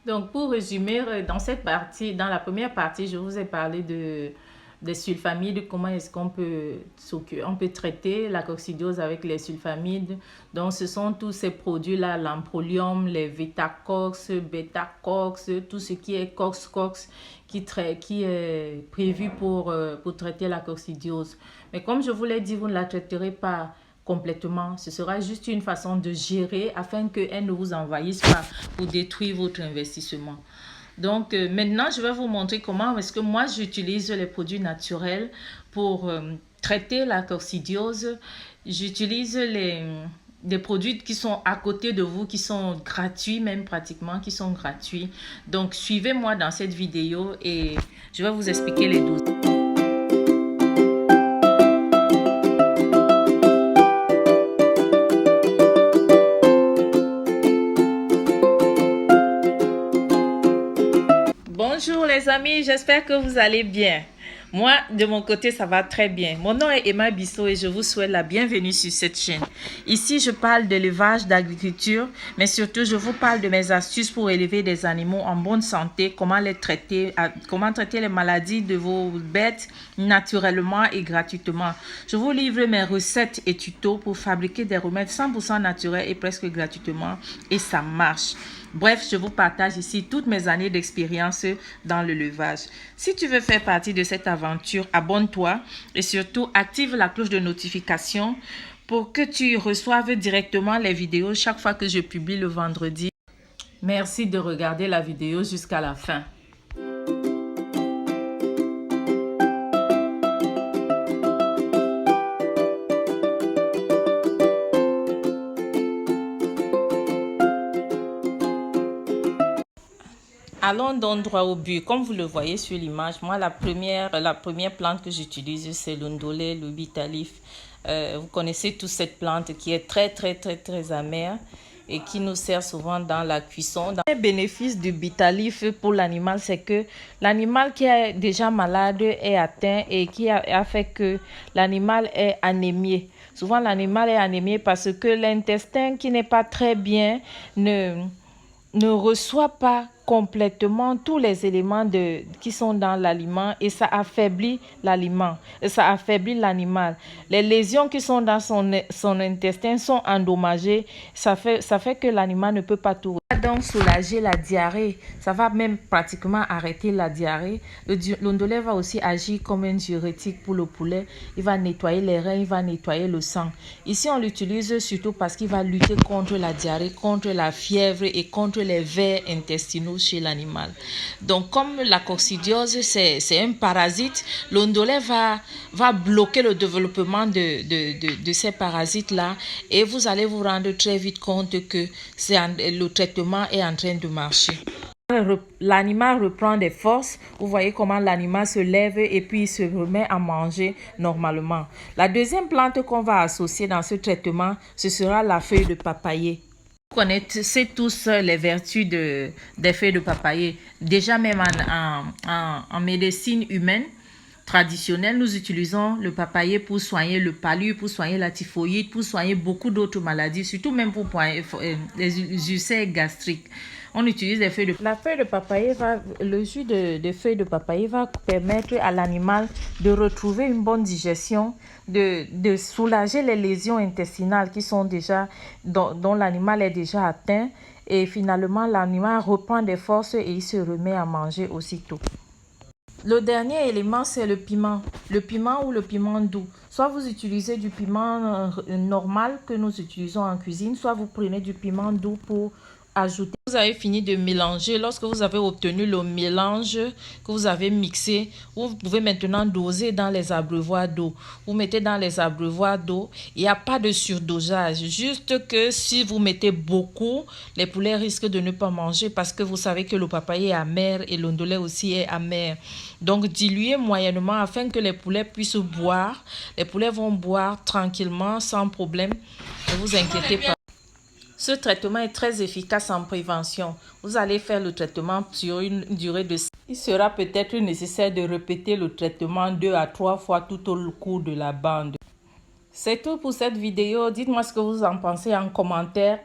Donc, pour résumer, dans cette partie, dans la première partie, je vous ai parlé des sulfamides, comment est-ce qu'on peut, on peut traiter la coccidiose avec les sulfamides. Donc, ce sont tous ces produits-là, l'amprolium, les Vitacox, Betacox, tout ce qui est Cox, qui est prévu pour traiter la coccidiose. Mais comme je vous l'ai dit, vous ne la traiterez pas complètement. Ce sera juste une façon de gérer afin qu'elle ne vous envahisse pas pour détruire votre investissement. Donc maintenant, je vais vous montrer comment est-ce que moi j'utilise les produits naturels pour traiter la coccidiose. J'utilise des produits qui sont à côté de vous, qui sont gratuits même pratiquement, qui sont gratuits. Donc suivez-moi dans cette vidéo et je vais vous expliquer les doses. Bonjour les amis, j'espère que vous allez bien. Moi, de mon côté, ça va très bien. Mon nom est Emma Bissot et je vous souhaite la bienvenue sur cette chaîne. Ici, je parle d'élevage, d'agriculture, mais surtout, je vous parle de mes astuces pour élever des animaux en bonne santé, comment les traiter, comment traiter les maladies de vos bêtes naturellement et gratuitement. Je vous livre mes recettes et tutos pour fabriquer des remèdes 100% naturels et presque gratuitement et ça marche. Bref, je vous partage ici toutes mes années d'expérience dans l'élevage. Si tu veux faire partie de cette aventure, abonne-toi et surtout active la cloche de notification pour que tu reçoives directement les vidéos chaque fois que je publie le vendredi. Merci de regarder la vidéo jusqu'à la fin. Allons donc droit au but. Comme vous le voyez sur l'image, moi la première plante que j'utilise, c'est l'ondolé, le bitalif. Vous connaissez tous cette plante qui est très amère et qui nous sert souvent dans la cuisson. Le bénéfice du bitalif pour l'animal, c'est que l'animal qui est déjà malade est atteint et qui a fait que l'animal est anémié. Souvent l'animal est anémié parce que l'intestin qui n'est pas très bien ne reçoit pas complètement tous les éléments qui sont dans l'aliment et ça affaiblit l'aliment, ça affaiblit l'animal. Les lésions qui sont dans son intestin sont endommagées, ça fait que l'animal ne peut pas tout. Ça va donc soulager la diarrhée, ça va même pratiquement arrêter la diarrhée. L'ondolé va aussi agir comme un diurétique pour le poulet, il va nettoyer les reins, il va nettoyer le sang. Ici on l'utilise surtout parce qu'il va lutter contre la diarrhée, contre la fièvre et contre les vers intestinaux chez l'animal. Donc comme la coccidiose c'est un parasite, l'ondolé va bloquer le développement de ces parasites là et vous allez vous rendre très vite compte que le traitement est en train de marcher. L'animal reprend des forces, vous voyez comment l'animal se lève et puis il se remet à manger normalement. La deuxième plante qu'on va associer dans ce traitement, ce sera la feuille de papayer. Vous connaissez tous les vertus des feuilles de papayer. Déjà même en médecine humaine traditionnelle, nous utilisons le papayer pour soigner le palu, pour soigner la typhoïde, pour soigner beaucoup d'autres maladies, surtout même pour les ulcères gastriques. On utilise les feuilles de papayer. La feuille de papayer le jus de feuilles de papayer va permettre à l'animal de retrouver une bonne digestion, de soulager les lésions intestinales qui sont déjà, dont l'animal est déjà atteint. Et finalement, l'animal reprend des forces et il se remet à manger aussitôt. Le dernier élément, c'est le piment ou le piment doux. Soit vous utilisez du piment normal que nous utilisons en cuisine, soit vous prenez du piment doux pour ajouter. Vous avez fini de mélanger. Lorsque vous avez obtenu le mélange que vous avez mixé, vous pouvez maintenant doser dans les abreuvoirs d'eau. Vous mettez dans les abreuvoirs d'eau. Il n'y a pas de surdosage. Juste que si vous mettez beaucoup, les poulets risquent de ne pas manger parce que vous savez que le papaye est amer et l'ondolé aussi est amer. Donc diluez moyennement afin que les poulets puissent boire. Les poulets vont boire tranquillement sans problème. Ne vous inquiétez pas. Ce traitement est très efficace en prévention. Vous allez faire le traitement sur une durée de... Il sera peut-être nécessaire de répéter le traitement 2 à 3 fois tout au cours de la bande. C'est tout pour cette vidéo. Dites-moi ce que vous en pensez en commentaire.